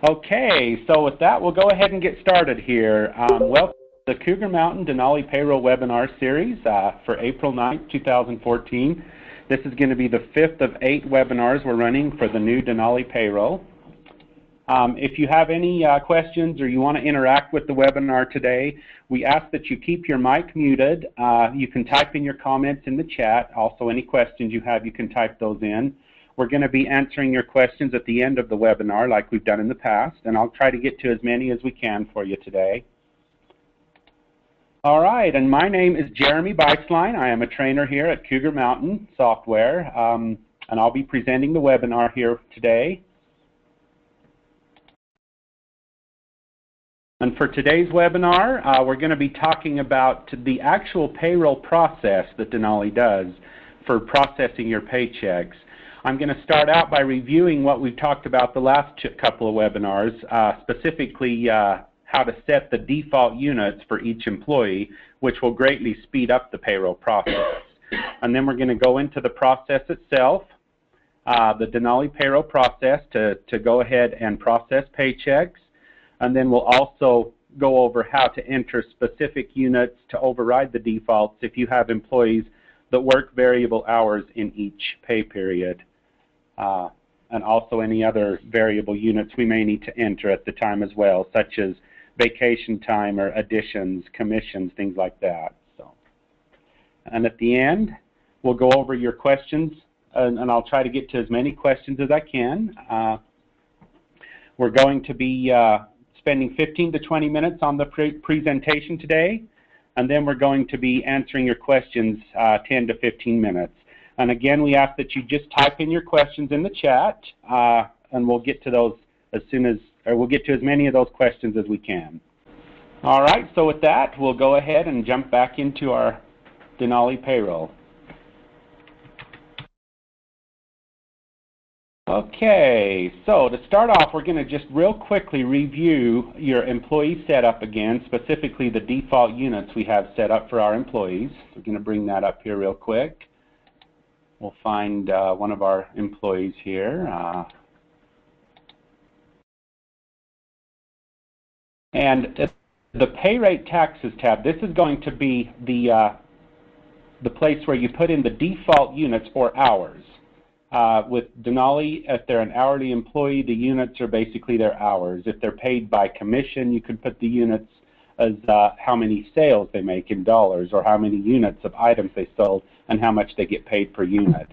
Okay, so with that, we'll go ahead and get started here. Welcome to the Cougar Mountain Denali Payroll Webinar Series for April 9th, 2014. This is going to be the 5th of 8 webinars we're running for the new Denali Payroll. If you have any questions or you want to interact with the webinar today, we ask that you keep your mic muted. You can type in your comments in the chat. Also, any questions you have, you can type those in. We're going to be answering your questions at the end of the webinar like we've done in the past, and I'll try to get to as many as we can for you today. All right, and my name is Jeremy Beislein. I am a trainer here at Cougar Mountain Software, and I'll be presenting the webinar here today. And for today's webinar, we're going to be talking about the actual payroll process that Denali does for processing your paychecks. I'm going to start out by reviewing what we've talked about the last couple of webinars, specifically how to set the default units for each employee, which will greatly speed up the payroll process. And then we're going to go into the process itself, the Denali payroll process to go ahead and process paychecks. And then we'll also go over how to enter specific units to override the defaults if you have employees that work variable hours in each pay period. And also any other variable units we may need to enter at the time as well, such as vacation time or additions, commissions, things like that. So, and at the end, we'll go over your questions, and I'll try to get to as many questions as I can. We're going to be spending 15 to 20 minutes on the presentation today, and then we're going to be answering your questions 10 to 15 minutes. And again, we ask that you just type in your questions in the chat, and we'll get to those we'll get to as many of those questions as we can. All right, so with that, we'll go ahead and jump back into our Denali payroll. Okay, so to start off, we're going to just real quickly review your employee setup again, specifically the default units we have set up for our employees. We're going to bring that up here real quick. We'll find one of our employees here. And the Pay Rate Taxes tab, this is going to be the place where you put in the default units or hours. With Denali, if they're an hourly employee, the units are basically their hours. If they're paid by commission, you can put the units as how many sales they make in dollars, or how many units of items they sold and how much they get paid per unit.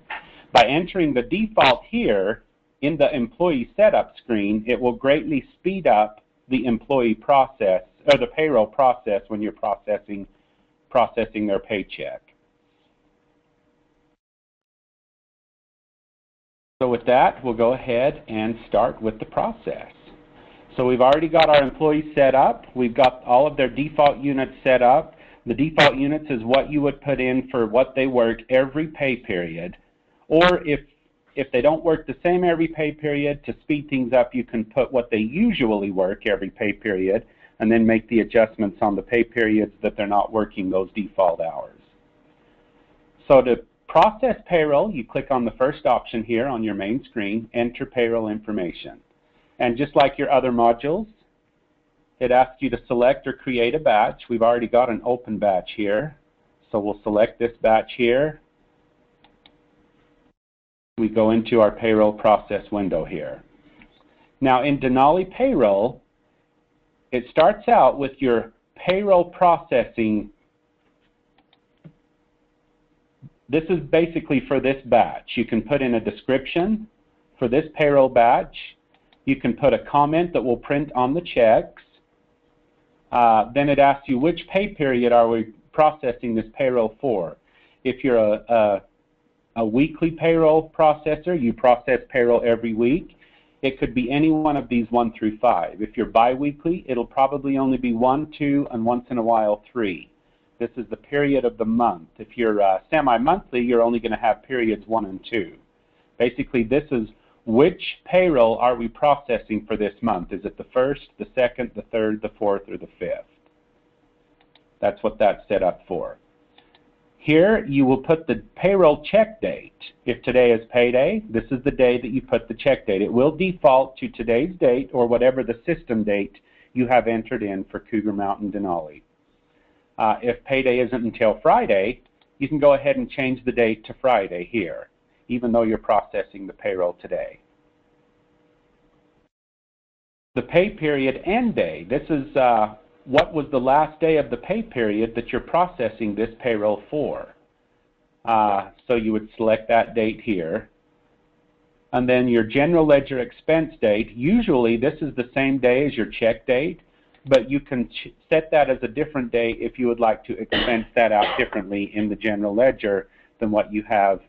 By entering the default here in the employee setup screen, it will greatly speed up the employee process, or the payroll process, when you're processing their paycheck. So with that, we'll go ahead and start with the process. So we've already got our employees set up. We've got all of their default units set up. The default units is what you would put in for what they work every pay period. Or if they don't work the same every pay period, to speed things up, you can put what they usually work every pay period and then make the adjustments on the pay periods that they're not working those default hours. So to process payroll, you click on the first option here on your main screen, Enter Payroll Information. And just like your other modules, it asks you to select or create a batch. We've already got an open batch here, so we'll select this batch here. We go into our payroll process window here. Now in Denali Payroll, it starts out with your payroll processing. This is basically for this batch. You can put in a description for this payroll batch. You can put a comment that will print on the checks. Then it asks you which pay period are we processing this payroll for. If you're a weekly payroll processor, you process payroll every week. It could be any one of these 1 through 5. If you're biweekly, it'll probably only be 1, 2, and once in a while 3. This is the period of the month. If you're semi-monthly, you're only going to have periods 1 and 2. Basically, this is which payroll are we processing for this month. Is it the 1st, the 2nd, the 3rd, the 4th, or the 5th? That's what that's set up for. Here you will put the payroll check date. If today is payday, this is the day that you put the check date. It will default to today's date or whatever the system date you have entered in for Cougar Mountain Denali. If payday isn't until Friday, you can go ahead and change the date to Friday here, even though you're processing the payroll today. The pay period end day. This is what was the last day of the pay period that you're processing this payroll for. So you would select that date here. And then your general ledger expense date. Usually this is the same day as your check date, but you can set that as a different day if you would like to expense that out differently in the general ledger than what you have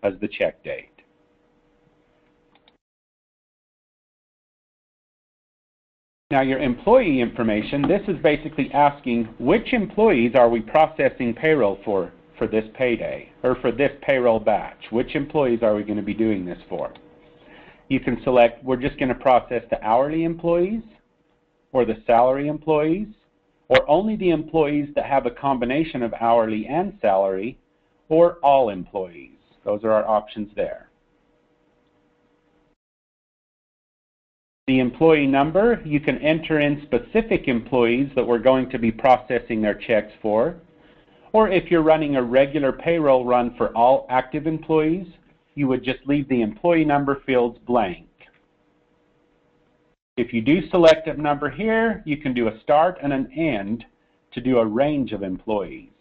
as the check date. Now your employee information, this is basically asking which employees are we processing payroll for this payday, or for this payroll batch. Which employees are we going to be doing this for? You can select, we're just going to process the hourly employees, or the salary employees, or only the employees that have a combination of hourly and salary, or all employees. Those are our options there. The employee number, you can enter in specific employees that we're going to be processing their checks for. Or if you're running a regular payroll run for all active employees, you would just leave the employee number fields blank. If you do select a number here, you can do a start and an end to do a range of employees.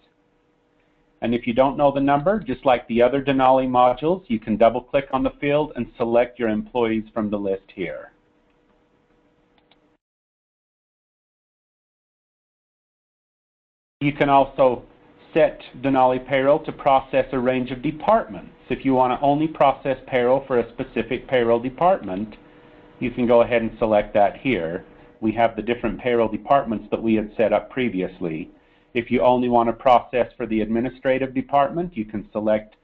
And if you don't know the number, just like the other Denali modules, you can double-click on the field and select your employees from the list here. You can also set Denali Payroll to process a range of departments. If you want to only process payroll for a specific payroll department, you can go ahead and select that here. We have the different payroll departments that we had set up previously. If you only want to process for the administrative department, you can select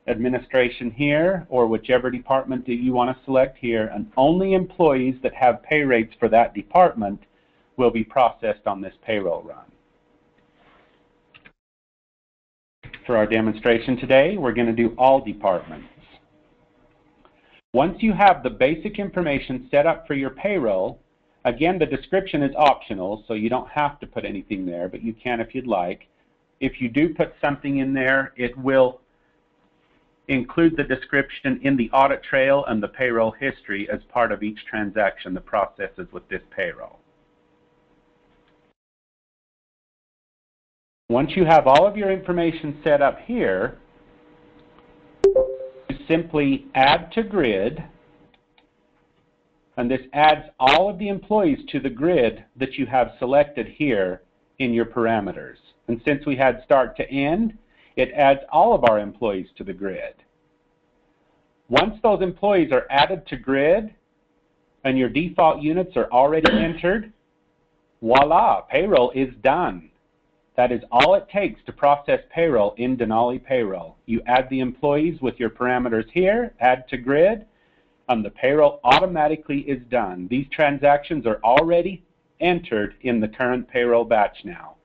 administration here, or whichever department that you want to select here, and only employees that have pay rates for that department will be processed on this payroll run. For our demonstration today, we're going to do all departments. Once you have the basic information set up for your payroll, again, the description is optional, so you don't have to put anything there, but you can if you'd like. If you do put something in there, it will include the description in the audit trail and the payroll history as part of each transaction that processes with this payroll. Once you have all of your information set up here, you simply add to grid, and this adds all of the employees to the grid that you have selected here in your parameters. And since we had start to end, it adds all of our employees to the grid. Once those employees are added to grid and your default units are already entered, voila, payroll is done. That is all it takes to process payroll in Denali Payroll. You add the employees with your parameters here, add to grid, and the payroll automatically is done. These transactions are already entered in the current payroll batch now.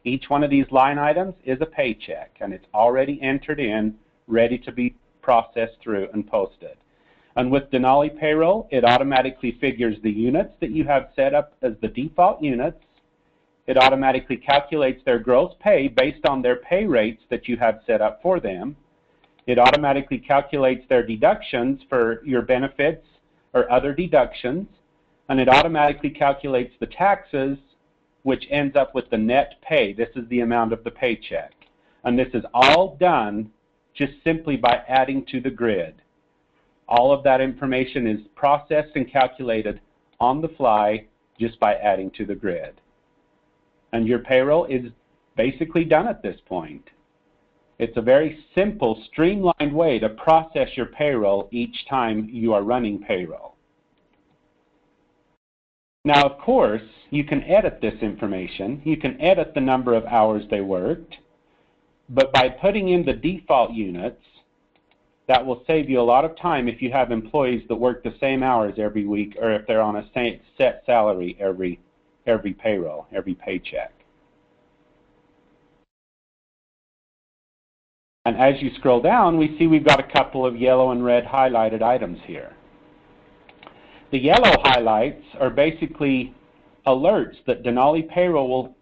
Each one of these line items is a paycheck, and it's already entered in, ready to be processed through and posted. And with Denali Payroll, it automatically figures the units that you have set up as the default units. It automatically calculates their gross pay based on their pay rates that you have set up for them. It automatically calculates their deductions for your benefits or other deductions. And it automatically calculates the taxes, which ends up with the net pay. This is the amount of the paycheck. And this is all done just simply by adding to the grid. All of that information is processed and calculated on the fly just by adding to the grid. And your payroll is basically done at this point. It's a very simple, streamlined way to process your payroll each time you are running payroll. Now, of course, you can edit this information. You can edit the number of hours they worked, but by putting in the default units, that will save you a lot of time if you have employees that work the same hours every week, or if they're on a set salary every payroll, every paycheck. And as you scroll down, we see we've got a couple of yellow and red highlighted items here. The yellow highlights are basically alerts that Denali Payroll will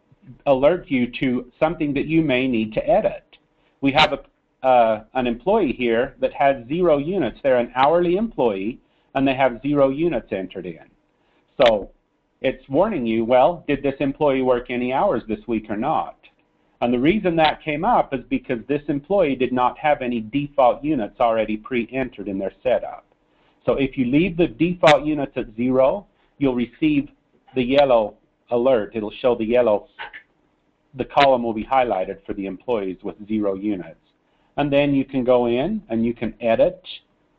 alert you to something that you may need to edit. We have an employee here that has 0 units. They're an hourly employee, and they have 0 units entered in. So it's warning you, well, did this employee work any hours this week or not? And the reason that came up is because this employee did not have any default units already pre-entered in their setup. So if you leave the default units at 0, you'll receive the yellow alert. It'll show the yellow, the column will be highlighted for the employees with 0 units. And then you can go in and you can edit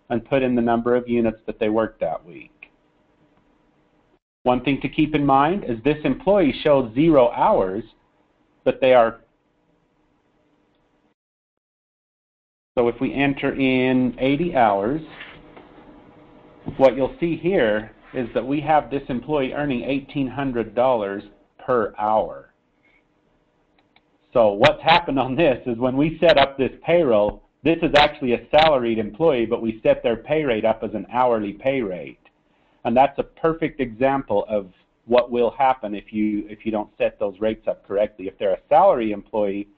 and put in the number of units that they worked that week. One thing to keep in mind is this employee shows 0 hours, but they are, so if we enter in 80 hours, what you'll see here is that we have this employee earning $1,800 per hour. So what's happened on this is when we set up this payroll, this is actually a salaried employee, but we set their pay rate up as an hourly pay rate. And that's a perfect example of what will happen if you don't set those rates up correctly. If they're a salary employee,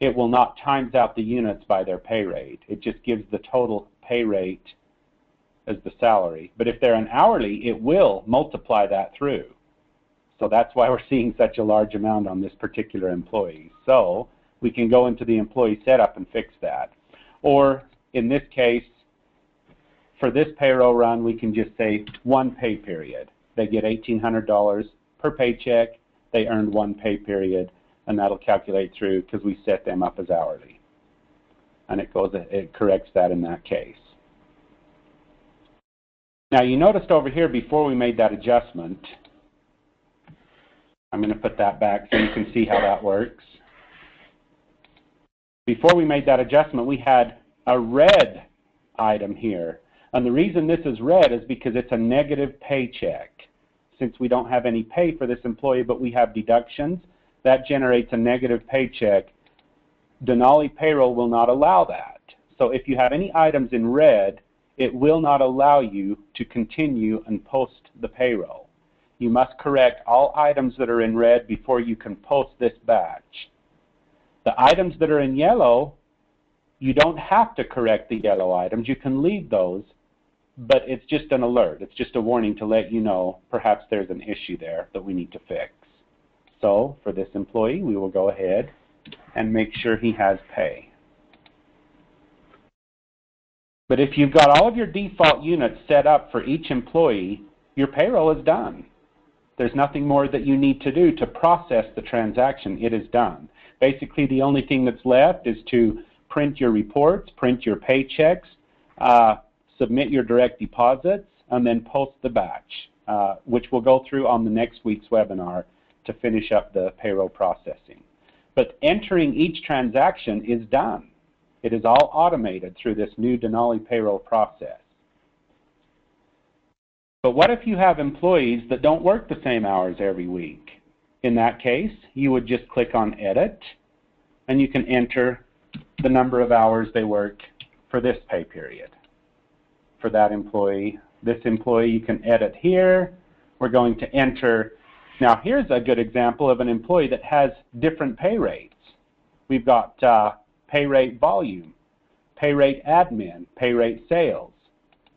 it will not times out the units by their pay rate. It just gives the total pay rate as the salary. But if they're an hourly, it will multiply that through. So that's why we're seeing such a large amount on this particular employee. So we can go into the employee setup and fix that. Or in this case, for this payroll run, we can just say 1 pay period. They get $1,800 per paycheck. They earned 1 pay period, and that'll calculate through because we set them up as hourly. And it corrects that in that case. Now you noticed over here before we made that adjustment, I'm going to put that back so you can see how that works. Before we made that adjustment, we had a red item here. And the reason this is red is because it's a negative paycheck. Since we don't have any pay for this employee, but we have deductions, that generates a negative paycheck. Denali Payroll will not allow that. So if you have any items in red, it will not allow you to continue and post the payroll. You must correct all items that are in red before you can post this batch. The items that are in yellow, you don't have to correct the yellow items. You can leave those, but it's just an alert. It's just a warning to let you know perhaps there's an issue there that we need to fix. So for this employee, we will go ahead and make sure he has pay. But if you've got all of your default units set up for each employee, your payroll is done. There's nothing more that you need to do to process the transaction. It is done. Basically, the only thing that's left is to print your reports, print your paychecks, submit your direct deposits, and then post the batch, which we'll go through on the next week's webinar to finish up the payroll processing. But entering each transaction is done. It is all automated through this new Denali payroll process. But what if you have employees that don't work the same hours every week? In that case, you would just click on Edit, and you can enter the number of hours they work for this pay period. For that employee, this employee, you can edit here. We're going to enter. Now, here's a good example of an employee that has different pay rates. We've got pay rate volume, pay rate admin, pay rate sales.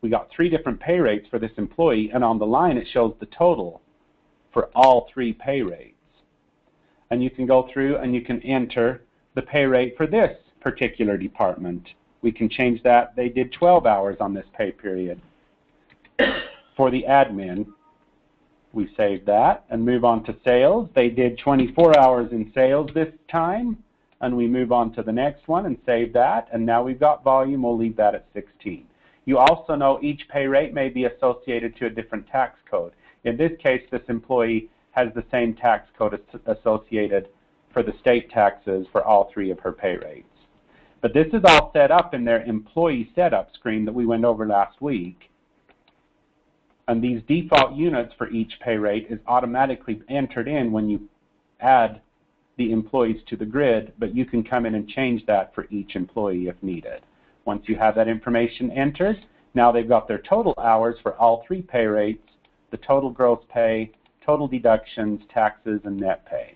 We got 3 different pay rates for this employee, and on the line it shows the total for all 3 pay rates. And you can go through and you can enter the pay rate for this particular department. We can change that. They did 12 hours on this pay period. For the admin, we save that and move on to sales. They did 24 hours in sales this time, and we move on to the next one and save that. And now we've got volume. We'll leave that at 16. You also know each pay rate may be associated to a different tax code. In this case, this employee has the same tax code associated for the state taxes for all 3 of her pay rates. But this is all set up in their employee setup screen that we went over last week. And these default units for each pay rate is automatically entered in when you add the employees to the grid, but you can come in and change that for each employee if needed. Once you have that information entered, now they've got their total hours for all three pay rates, the total gross pay, total deductions, taxes, and net pay.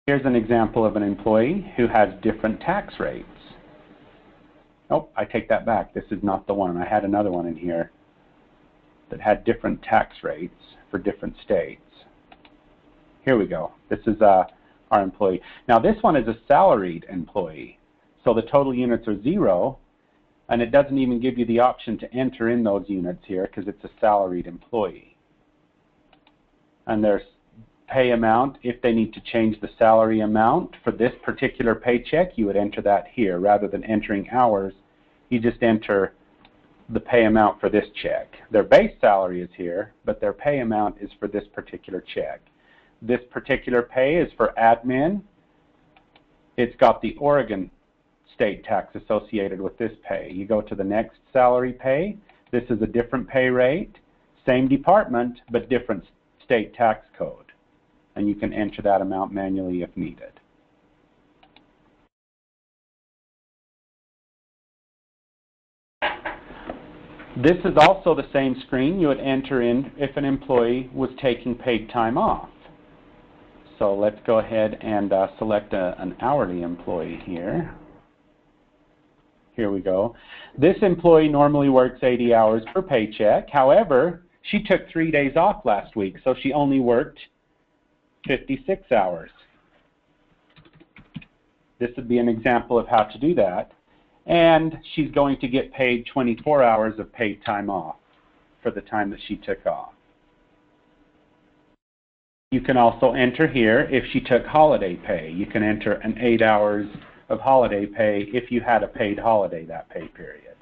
Here's an example of an employee who has different tax rates. Oh, I take that back. This is not the one. I had another one in here that had different tax rates for different states. Here we go. This is our employee. Now this one is a salaried employee. So the total units are 0, and it doesn't even give you the option to enter in those units here because it's a salaried employee. And there's pay amount. If they need to change the salary amount for this particular paycheck, you would enter that here. Rather than entering hours, you just enter the pay amount for this check. Their base salary is here, but their pay amount is for this particular check. This particular pay is for admin. It's got the Oregon state tax associated with this pay. You go to the next salary pay. This is a different pay rate, same department, but different state tax code. And you can enter that amount manually if needed. This is also the same screen you would enter in if an employee was taking paid time off. So let's go ahead and select an hourly employee here. Here we go. This employee normally works 80 hours per paycheck. However, she took 3 days off last week, so she only worked 56 hours. This would be an example of how to do that. And she's going to get paid 24 hours of paid time off for the time that she took off. You can also enter here if she took holiday pay. You can enter an 8 hours of holiday pay if you had a paid holiday that pay period.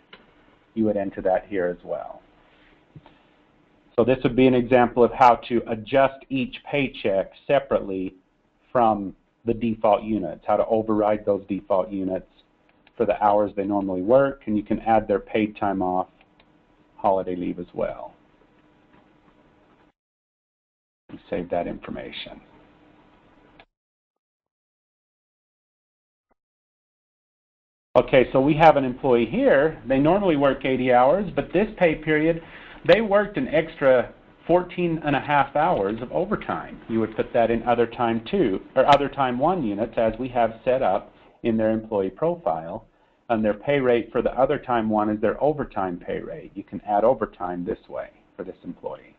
You would enter that here as well. So this would be an example of how to adjust each paycheck separately from the default units, how to override those default units for the hours they normally work, and you can add their paid time off, holiday leave as well. You save that information. Okay, so we have an employee here. They normally work 80 hours, but this pay period, they worked an extra 14.5 hours of overtime. You would put that in other time 2, or other time 1 units as we have set up in their employee profile, and their pay rate for the other time 1 is their overtime pay rate. You can add overtime this way for this employee.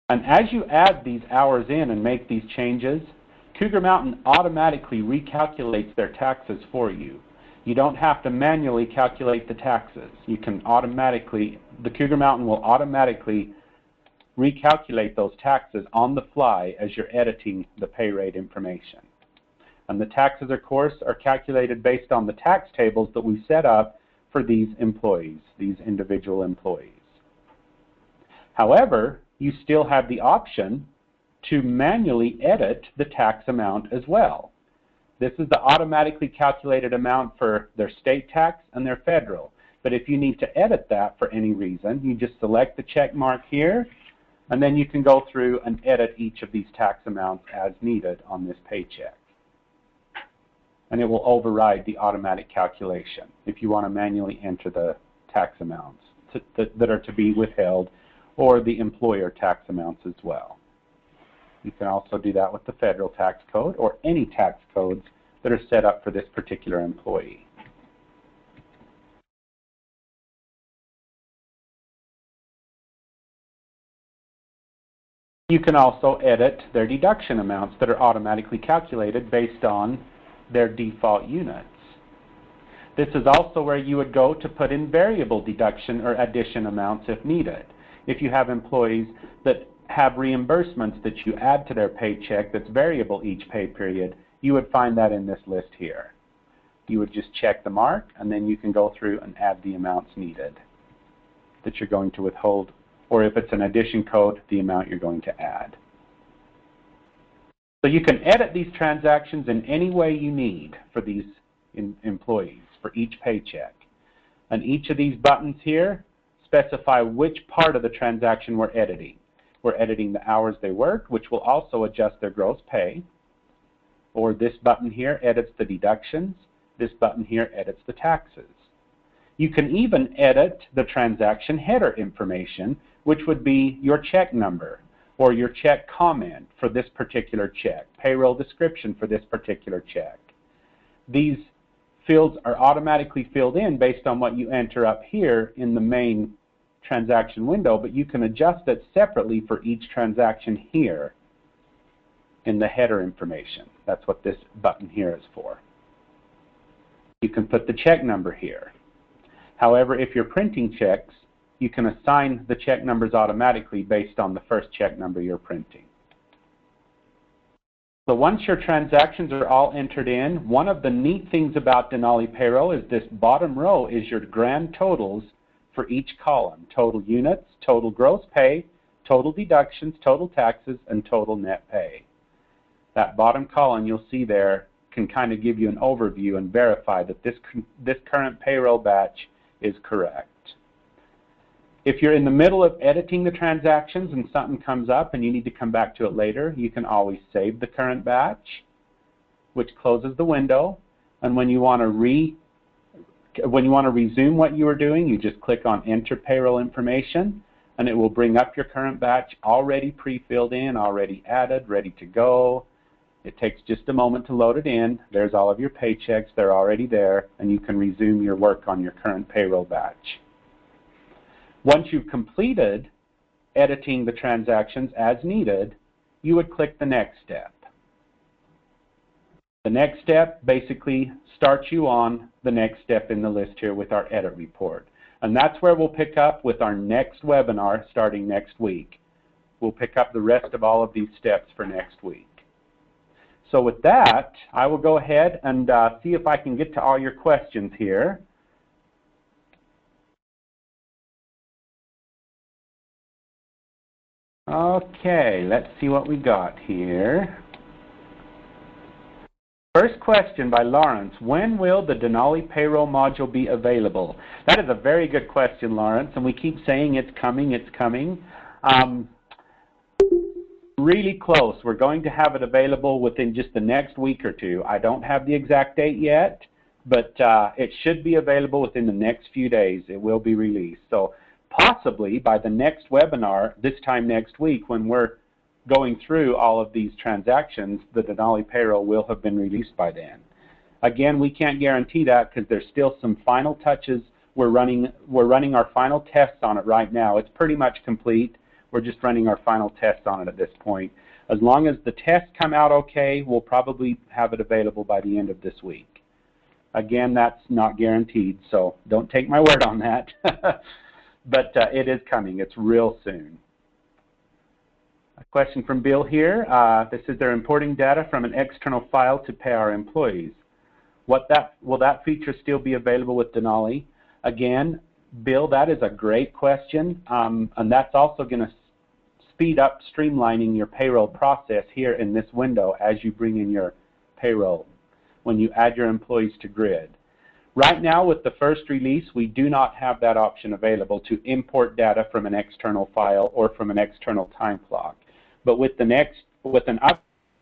And as you add these hours in and make these changes, Cougar Mountain automatically recalculates their taxes for you. You don't have to manually calculate the taxes. You can automatically, the Cougar Mountain will automatically recalculate those taxes on the fly as you're editing the pay rate information. And the taxes, of course, are calculated based on the tax tables that we set up for these employees, these individual employees. However, you still have the option to manually edit the tax amount as well. This is the automatically calculated amount for their state tax and their federal. But if you need to edit that for any reason, you just select the check mark here, and then you can go through and edit each of these tax amounts as needed on this paycheck. And it will override the automatic calculation if you want to manually enter the tax amounts that are to be withheld, or the employer tax amounts as well. You can also do that with the federal tax code or any tax codes that are set up for this particular employee. You can also edit their deduction amounts that are automatically calculated based on their default units. This is also where you would go to put in variable deduction or addition amounts if needed. If you have employees that have reimbursements that you add to their paycheck that's variable each pay period, you would find that in this list here. You would just check the mark, and then you can go through and add the amounts needed that you're going to withhold, or if it's an addition code, the amount you're going to add. So you can edit these transactions in any way you need for these employees, for each paycheck. And each of these buttons here specify which part of the transaction we're editing. We're editing the hours they worked, which will also adjust their gross pay. Or this button here edits the deductions. This button here edits the taxes. You can even edit the transaction header information, which would be your check number or your check comment for this particular check, payroll description for this particular check. These fields are automatically filled in based on what you enter up here in the main transaction window, but you can adjust it separately for each transaction here in the header information. That's what this button here is for. You can put the check number here. However, if you're printing checks, you can assign the check numbers automatically based on the first check number you're printing. So once your transactions are all entered in, one of the neat things about Denali Payroll is this bottom row is your grand totals for each column. Total units, total gross pay, total deductions, total taxes, and total net pay. That bottom column you'll see there can kind of give you an overview and verify that this current payroll batch is correct. If you're in the middle of editing the transactions and something comes up and you need to come back to it later, you can always save the current batch, which closes the window. And when you want to resume what you were doing, you just click on Enter Payroll Information, and it will bring up your current batch already pre-filled in, already added, ready to go. It takes just a moment to load it in. There's all of your paychecks. They're already there, and you can resume your work on your current payroll batch. Once you've completed editing the transactions as needed, you would click the next step. The next step basically starts you on the next step in the list here with our edit report. And that's where we'll pick up with our next webinar starting next week. We'll pick up the rest of all of these steps for next week. So with that, I will go ahead and see if I can get to all your questions here. Okay, let's see what we got here. First question by Lawrence, when will the Denali Payroll module be available? That is a very good question, Lawrence, and we keep saying it's coming, it's coming. Really close. We're going to have it available within just the next week or two. I don't have the exact date yet, but it should be available within the next few days. It will be released. So possibly by the next webinar, this time next week, when we're going through all of these transactions, the Denali Payroll will have been released by then. Again, we can't guarantee that because there's still some final touches. We're running our final tests on it right now. It's pretty much complete. We're just running our final tests on it at this point. As long as the tests come out okay, we'll probably have it available by the end of this week. Again, that's not guaranteed, so don't take my word on that. But it is coming. It's real soon. A question from Bill here. This is they're importing data from an external file to pay our employees. Will that feature still be available with Denali? Again, Bill, that is a great question, and that's also going to speed up streamlining your payroll process here in this window as you bring in your payroll when you add your employees to grid. Right now, with the first release, we do not have that option available to import data from an external file or from an external time clock. But with an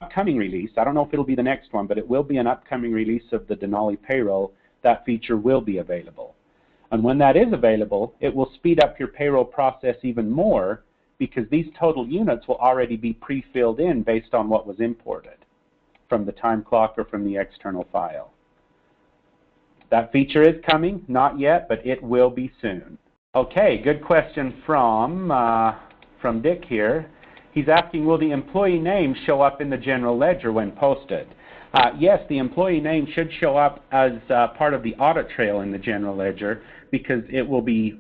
upcoming release, I don't know if it'll be the next one, but it will be an upcoming release of the Denali Payroll, that feature will be available. And when that is available, it will speed up your payroll process even more because these total units will already be pre-filled in based on what was imported from the time clock or from the external file. That feature is coming, not yet, but it will be soon. Okay, good question from Dick here. He's asking, will the employee name show up in the general ledger when posted? Yes, the employee name should show up as part of the audit trail in the general ledger because it will be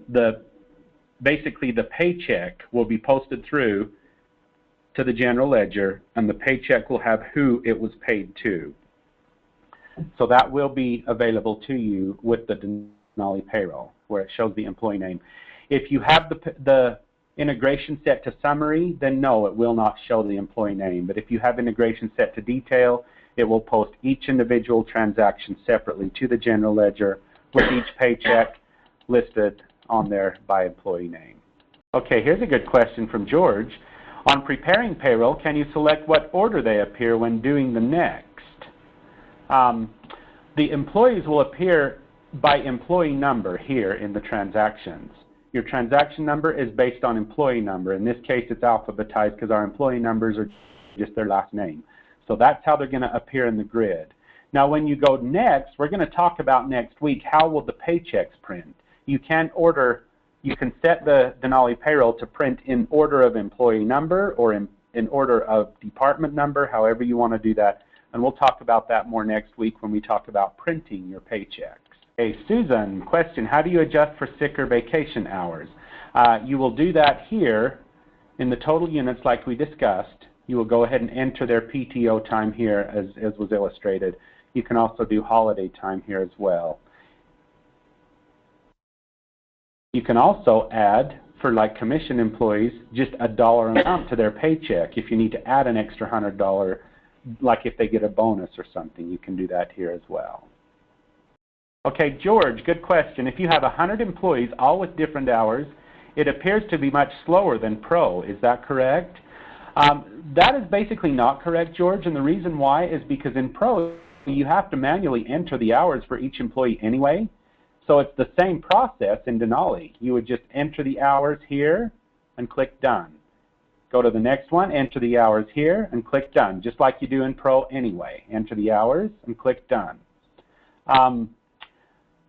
basically the paycheck will be posted through to the general ledger, and the paycheck will have who it was paid to. So that will be available to you with the Denali Payroll, where it shows the employee name. If you have the integration set to summary, then no, it will not show the employee name. But if you have integration set to detail, it will post each individual transaction separately to the general ledger with each paycheck listed on there by employee name. Okay, here's a good question from George. On preparing payroll, can you select what order they appear when doing the next? The employees will appear by employee number here in the transactions. Your transaction number is based on employee number. In this case, it's alphabetized because our employee numbers are just their last name. So that's how they're going to appear in the grid. Now, when you go next, we're going to talk about next week, how will the paychecks print? You can set the Denali payroll to print in order of employee number or in order of department number, however you want to do that. And we'll talk about that more next week when we talk about printing your paychecks. Okay, Susan, question, how do you adjust for sick or vacation hours? You will do that here in the total units like we discussed. You will go ahead and enter their PTO time here as was illustrated. You can also do holiday time here as well. You can also add, for like commission employees, just a dollar amount to their paycheck. If you need to add an extra $100, like if they get a bonus or something, you can do that here as well. Okay, George, good question. If you have 100 employees, all with different hours, it appears to be much slower than Pro. Is that correct? That is basically not correct, George, and the reason why is because in Pro, you have to manually enter the hours for each employee anyway. So it's the same process in Denali. You would just enter the hours here and click Done. Go to the next one, enter the hours here, and click Done, just like you do in Pro anyway. Enter the hours and click Done.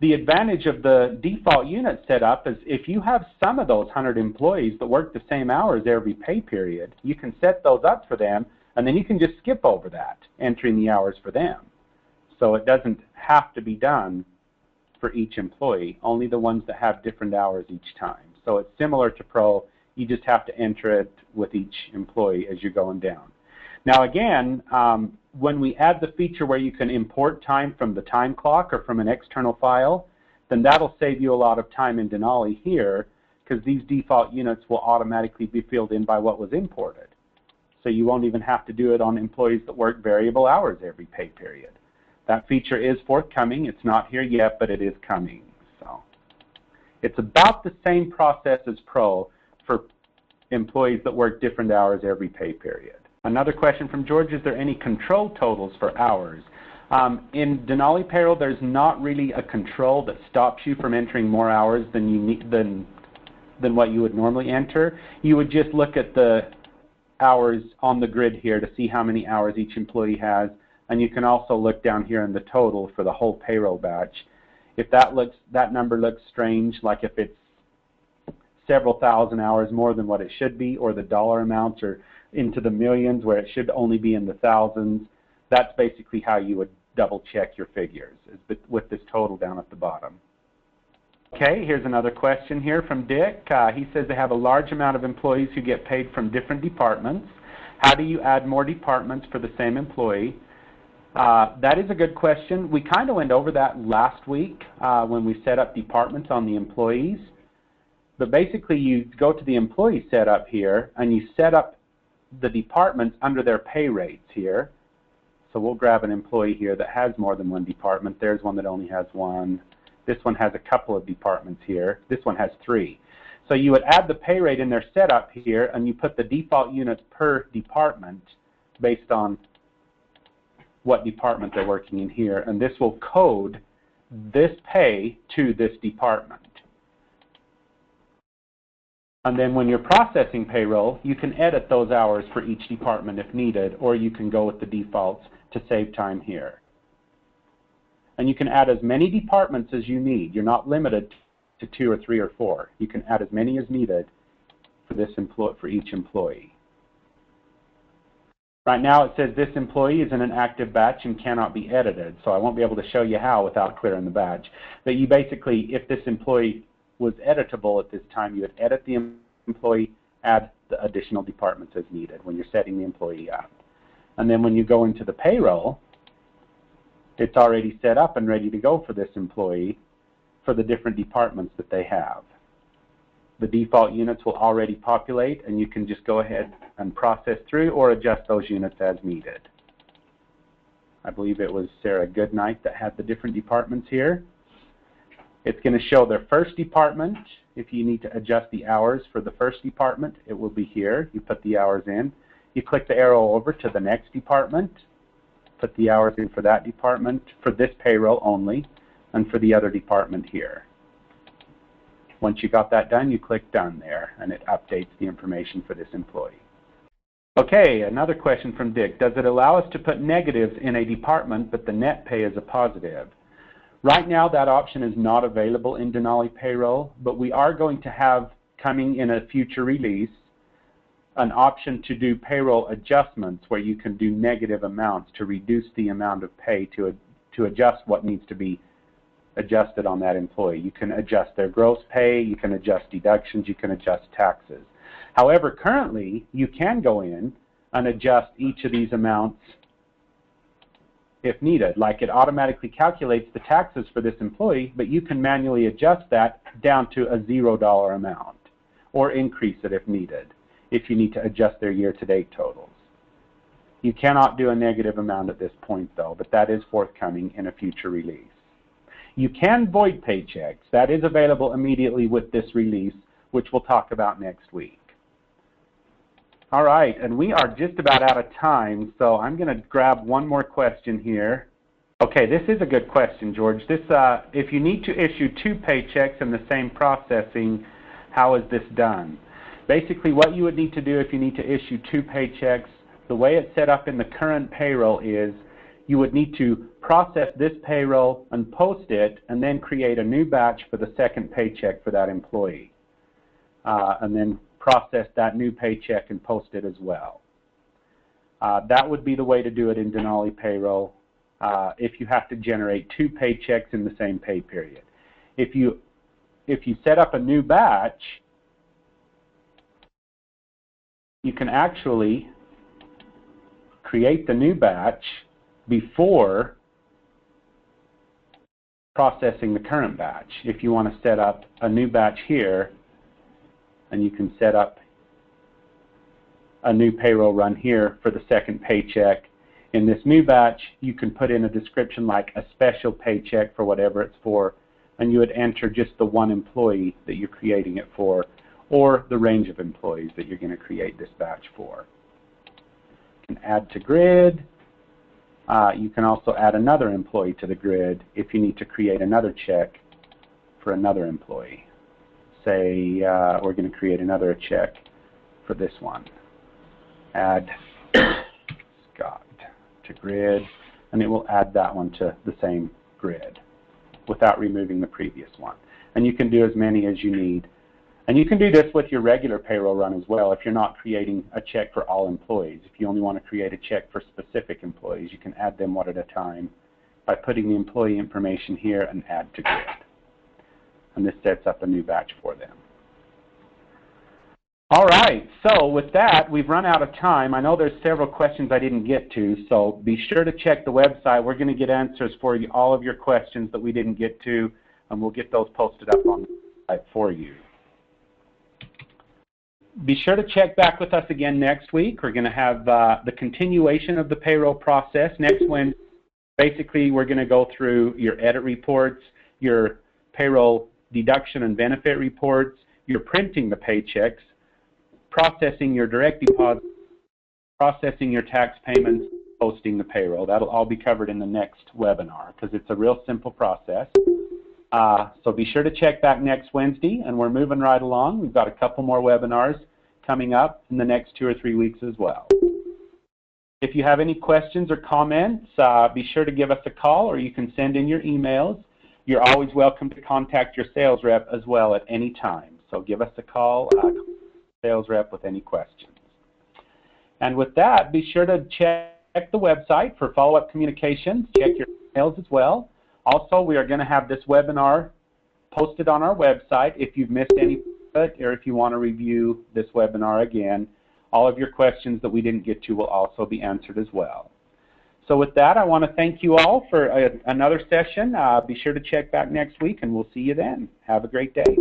The advantage of the default unit setup is if you have some of those 100 employees that work the same hours every pay period, you can set those up for them, and then you can just skip over that, entering the hours for them. So it doesn't have to be done for each employee, only the ones that have different hours each time. So it's similar to Pro. You just have to enter it with each employee as you're going down. Now again, when we add the feature where you can import time from the time clock or from an external file, then that'll save you a lot of time in Denali here because these default units will automatically be filled in by what was imported. So you won't even have to do it on employees that work variable hours every pay period. That feature is forthcoming. It's not here yet, but it is coming. So it's about the same process as Pro for employees that work different hours every pay period. Another question from George, is there any control totals for hours? In Denali Payroll, there's not really a control that stops you from entering more hours than you need, than what you would normally enter. You would just look at the hours on the grid here to see how many hours each employee has, and you can also look down here in the total for the whole payroll batch. If that number looks strange, like if it's several thousand hours more than what it should be, or the dollar amounts are into the millions where it should only be in the thousands, that's basically how you would double check your figures, is with this total down at the bottom. Okay, here's another question here from Dick. He says they have a large amount of employees who get paid from different departments. How do you add more departments for the same employee? That is a good question. We kind of went over that last week when we set up departments on the employees. But basically you go to the employee setup here and you set up the departments under their pay rates here. So we'll grab an employee here that has more than one department. There's one that only has one. This one has a couple of departments here. This one has 3. So you would add the pay rate in their setup here and you put the default units per department based on what department they're working in here, and this will code this pay to this department. And then when you're processing payroll, you can edit those hours for each department if needed, or you can go with the defaults to save time here. And you can add as many departments as you need. You're not limited to 2 or 3 or 4. You can add as many as needed for each employee. Right now it says this employee is in an active batch and cannot be edited, so I won't be able to show you how without clearing the batch. But you basically, if this employee was editable at this time, you would edit the employee, add the additional departments as needed when you're setting the employee up. And then when you go into the payroll, it's already set up and ready to go for this employee for the different departments that they have. The default units will already populate, and you can just go ahead and process through or adjust those units as needed. I believe it was Sarah Goodnight that had the different departments here. It's going to show their first department If you need to adjust the hours for the first department, it will be here. You put the hours in. You click the arrow over to the next department, put the hours in for that department, for this payroll only, and for the other department here. Once you got that done, you click Done there, and it updates the information for this employee. Okay, another question from Dick. Does it allow us to put negatives in a department, but the net pay is a positive? Right now, that option is not available in Denali Payroll, but we are going to have, coming in a future release, an option to do payroll adjustments where you can do negative amounts to reduce the amount of pay to adjust what needs to be adjusted on that employee. You can adjust their gross pay, you can adjust deductions, you can adjust taxes. However, currently, you can go in and adjust each of these amounts if needed. Like it automatically calculates the taxes for this employee, but you can manually adjust that down to a $0 amount or increase it if needed, if you need to adjust their year-to-date totals. You cannot do a negative amount at this point, though, but that is forthcoming in a future release. You can void paychecks. That is available immediately with this release, which we'll talk about next week. All right, and we are just about out of time, so I'm going to grab one more question here. Okay, this is a good question, George. This, if you need to issue 2 paychecks in the same processing, how is this done? Basically, what you would need to do if you need to issue 2 paychecks, the way it's set up in the current payroll is you would need to process this payroll and post it, and then create a new batch for the second paycheck for that employee. And then process that new paycheck and post it as well. That would be the way to do it in Denali Payroll if you have to generate 2 paychecks in the same pay period. If you set up a new batch, you can actually create the new batch before processing the current batch. If you want to set up a new batch here, and you can set up a new payroll run here for the second paycheck. In this new batch, you can put in a description like a special paycheck for whatever it's for, and you would enter just the one employee that you're creating it for, or the range of employees that you're going to create this batch for. You can add to grid. You can also add another employee to the grid if you need to create another check for another employee. Say we're going to create another check for this one. Add Scott to grid, and it will add that one to the same grid without removing the previous one. And you can do as many as you need. And you can do this with your regular payroll run as well if you're not creating a check for all employees. If you only want to create a check for specific employees, you can add them one at a time by putting the employee information here and add to grid. And this sets up a new batch for them. All right, so with that, we've run out of time. I know there's several questions I didn't get to, so be sure to check the website. We're going to get answers for you, all of your questions that we didn't get to, and we'll get those posted up on the site for you. Be sure to check back with us again next week. We're going to have the continuation of the payroll process next Wednesday. Basically, we're going to go through your edit reports, your payroll deduction and benefit reports, you're printing the paychecks, processing your direct deposit, processing your tax payments, posting the payroll. That'll all be covered in the next webinar because it's a real simple process. So be sure to check back next Wednesday, and we're moving right along. We've got a couple more webinars coming up in the next 2 or 3 weeks as well. If you have any questions or comments, be sure to give us a call, or you can send in your emails. You're always welcome to contact your sales rep as well at any time. So give us a call, sales rep, with any questions. And with that, be sure to check the website for follow-up communications. Check your emails as well. Also, we are going to have this webinar posted on our website. If you've missed any of it, or if you want to review this webinar again, all of your questions that we didn't get to will also be answered as well. So with that, I want to thank you all for another session. Be sure to check back next week, and we'll see you then. Have a great day.